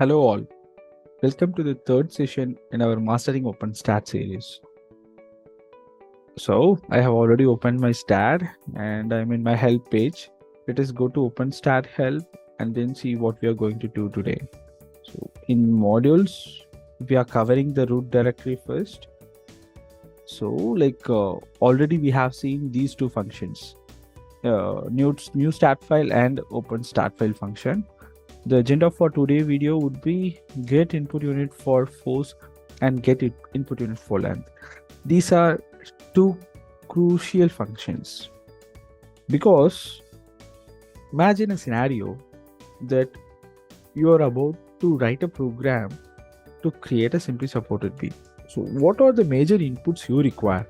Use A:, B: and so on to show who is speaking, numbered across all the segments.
A: Hello all, welcome to the third session in our Mastering OpenSTAAD series. So I have already opened my STAAD and I'm in my help page. Let us go to OpenSTAAD help and then see what we are going to do today. So in modules, we are covering the root directory first. So already we have seen these two functions, new stat file and OpenSTAAD file function. The agenda for today's video would be get input unit for force and get input unit for length. These are two crucial functions because imagine a scenario that you are about to write a program to create a simply supported beam. So what are the major inputs you require?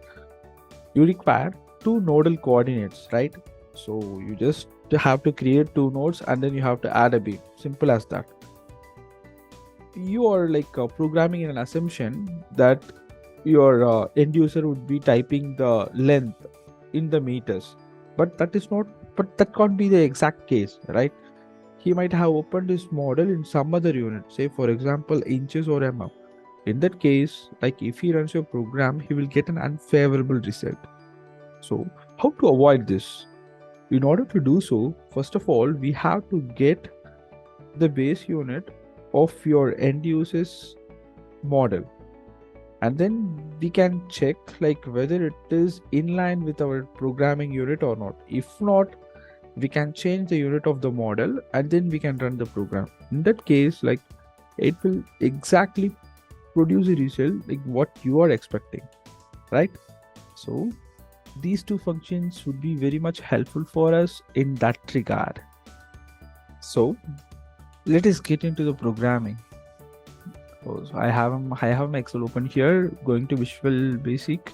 A: You require two nodal coordinates, right? So you just have to create two nodes and then you have to add a beam. Simple as that. You are programming in an assumption that your end user would be typing the length in the meters, but that can't be the exact case, right? He might have opened his model in some other unit, say for example inches or mm. In that case, like if he runs your program, he will get an unfavorable result. So how to avoid this? In order to do so, first of all, we have to get the base unit of your end user's model, and then we can check whether it is in line with our programming unit or not. If not, we can change the unit of the model and then we can run the program. In that case, it will exactly produce a result like what you are expecting, right? So these two functions would be very much helpful for us in that regard. So let us get into the programming. So I have my Excel open here, going to Visual Basic.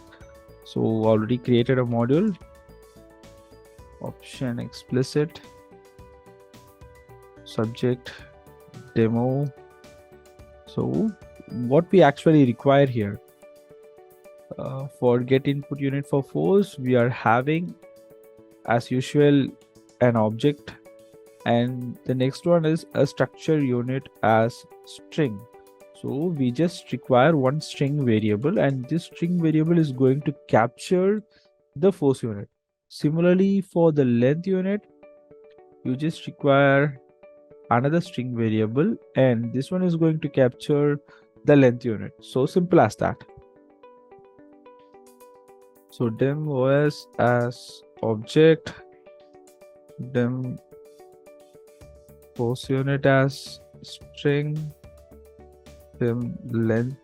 A: So already created a module, option explicit, subject, demo. So what we actually require here, for get input unit for force, we are having as usual an object, and the next one is a structure unit as string. So we just require one string variable, and this string variable is going to capture the force unit. Similarly, for the length unit, you just require another string variable, and this one is going to capture the length unit. So simple as that. So dim OS as object, dim force unit as string, dim length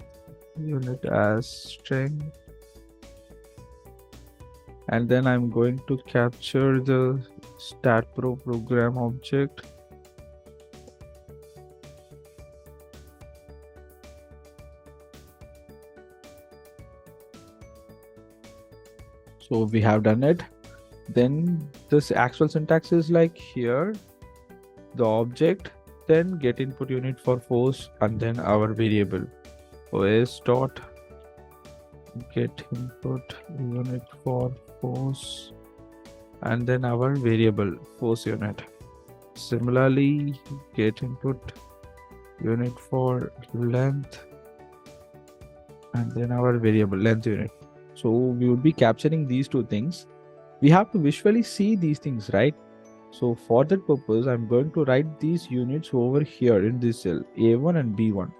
A: unit as string, and then I'm going to capture the STAAD.Pro program object. So we have done it. Then this actual syntax is like here, the object, then get input unit for force, and then our variable os dot get input unit for force, and then our variable force unit. Similarly, get input unit for length, and then our variable length unit. So we would be capturing these two things. We have to visually see these things, right? So for that purpose, I'm going to write these units over here in this cell, A1 and B1.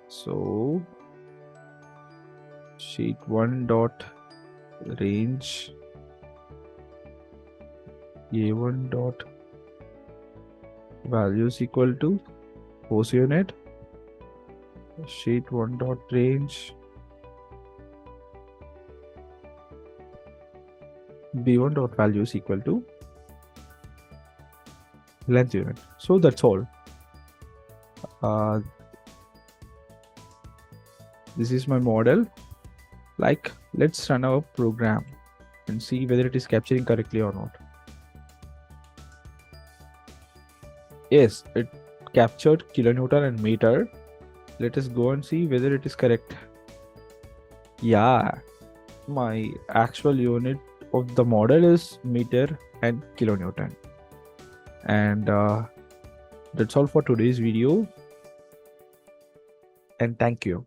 A: So sheet 1 dot range A1 dot values equal to force unit, sheet 1 dot range B1 dot values equal to length unit. So that's all. This is my model. Let's run our program and see whether it is capturing correctly or not. Yes, it captured kilonewton and meter. Let us go and see whether it is correct. Yeah, my actual unit of the model is meter and kilonewton, and That's all for today's video, and thank you.